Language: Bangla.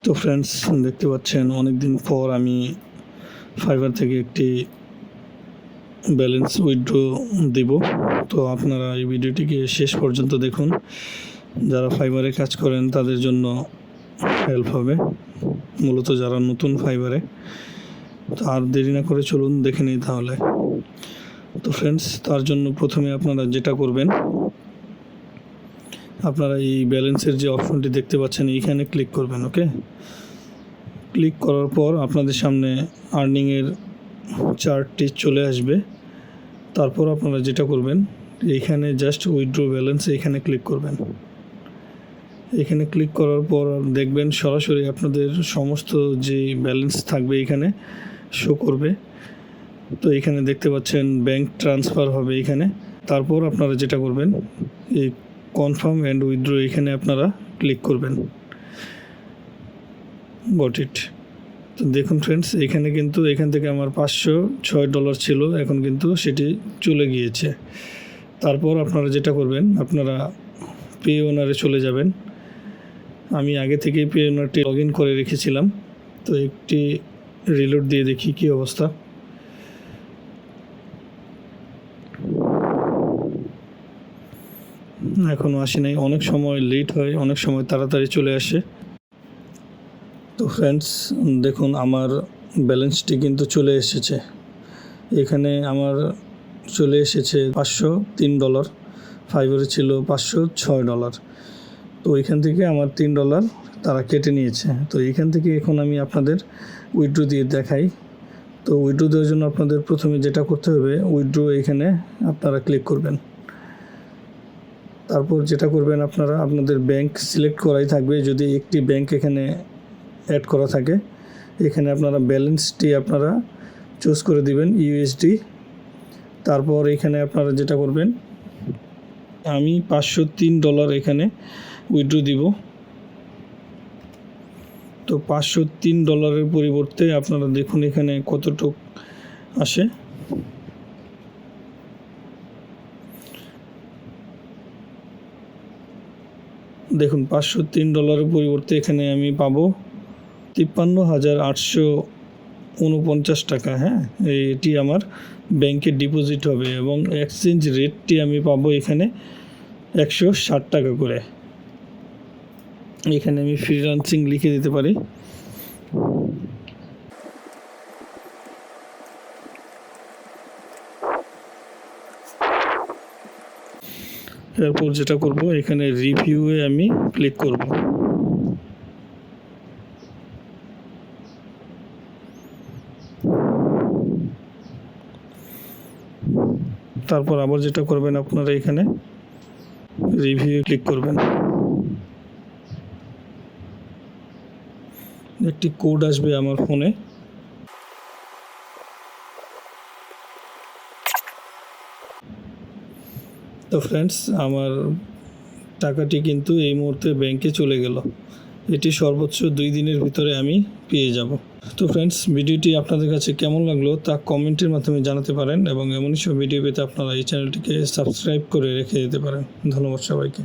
তো ফ্রেন্ডস, দেখতে পাচ্ছেন অনেকদিন পর আমি ফাইবার থেকে একটি ব্যালেন্স উইথড্র দিব। তো আপনারা এই ভিডিওটিকে শেষ পর্যন্ত দেখুন। যারা ফাইবারে কাজ করেন তাদের জন্য হেল্প হবে, মূলত যারা নতুন ফাইবারে। তো আর দেরি না করে চলুন দেখে নিই তাহলে। তো ফ্রেন্ডস, তার জন্য প্রথমে আপনারা যেটা করবেন, আপনারা এই ব্যালেন্সের যে অপশনটি দেখতে পাচ্ছেন এইখানে ক্লিক করবেন। ওকে, ক্লিক করার পর আপনাদের সামনে আর্নিংয়ের চার্টটি চলে আসবে। তারপর আপনারা যেটা করবেন, এইখানে জাস্ট উইথড্র ব্যালেন্স এইখানে ক্লিক করবেন। এখানে ক্লিক করার পর দেখবেন সরাসরি আপনাদের সমস্ত যে ব্যালেন্স থাকবে এখানে শো করবে। তো এখানে দেখতে পাচ্ছেন ব্যাংক ট্রান্সফার হবে এখানে। তারপর আপনারা যেটা করবেন, এই কনফার্ম অ্যান্ড উইথড্র এখানে আপনারা ক্লিক করবেন। Got it. তো দেখুন ফ্রেন্ডস, এখানে কিন্তু এখান থেকে আমার $506 ছিল, এখন কিন্তু সেটি চলে গিয়েছে। তারপর আপনারা যেটা করবেন, আপনারা পেওনারে চলে যাবেন। আমি আগে থেকেই পেওনারটি লগ ইন করে রেখেছিলাম। তো একটি রিলোড দিয়ে দেখি কী অবস্থা। এখনও আসে নাই, অনেক সময় লেট হয়, অনেক সময় তাড়াতাড়ি চলে আসে। তো ফ্রেন্ডস, দেখুন আমার ব্যালেন্সটি কিন্তু চলে এসেছে। এখানে আমার চলে এসেছে $503। ফাইবারে ছিল $506। তো ওইখান থেকে আমার $3 তারা কেটে নিয়েছে। তো এইখান থেকে এখন আমি আপনাদের উইথড্র দিয়ে দেখাই। তো উইথড্র দেওয়ার জন্য আপনাদের প্রথমে যেটা করতে হবে, উইথড্র এখানে আপনারা ক্লিক করবেন। তারপর যেটা করবেন, আপনারা আপনাদের ব্যাংক সিলেক্ট করাই থাকবে। যদি একটি ব্যাংক এখানে অ্যাড করা থাকে, এখানে আপনারা ব্যালেন্সটি আপনারা চুজ করে দিবেন ইউএসডি। তারপর এখানে আপনারা যেটা করবেন, আমি $503 এখানে উইথড্র দিব। তো $503 পরিবর্তে আপনারা দেখুন এখানে কতটুক আসে। দেখুন $503 পরিবর্তে এখানে আমি পাবো 53,849 টাকা। হ্যাঁ, এটি আমার ব্যাংকে ডিপোজিট হবে এবং এক্সচেঞ্জ রেটটি আমি পাবো এখানে 160 টাকা করে। এখানে আমি ফ্রিল্যান্সিং লিখে দিতে পারি। এরপর যেটা করব, এখানে রিভিউয়ে আমি ক্লিক করব। তারপর আবার যেটা করবেন, আপনারা এখানে রিভিউ ক্লিক করবেন। একটি কোড আসবে আমার ফোনে। তো ফ্রেন্ডস, আমার টাকাটি কিন্তু এই মুহূর্তে ব্যাংকে চলে গেল। এটি সর্বোচ্চ 2 দিনের ভিতরে আমি পেয়ে যাব। তো ফ্রেন্ডস, ভিডিওটি আপনাদের কাছে কেমন লাগলো তা কমেন্টের মাধ্যমে জানাতে পারেন এবং এমনই সব ভিডিও পেতে আপনারা এই চ্যানেলটিকে সাবস্ক্রাইব করে রেখে দিতে পারেন। ধন্যবাদ সবাইকে।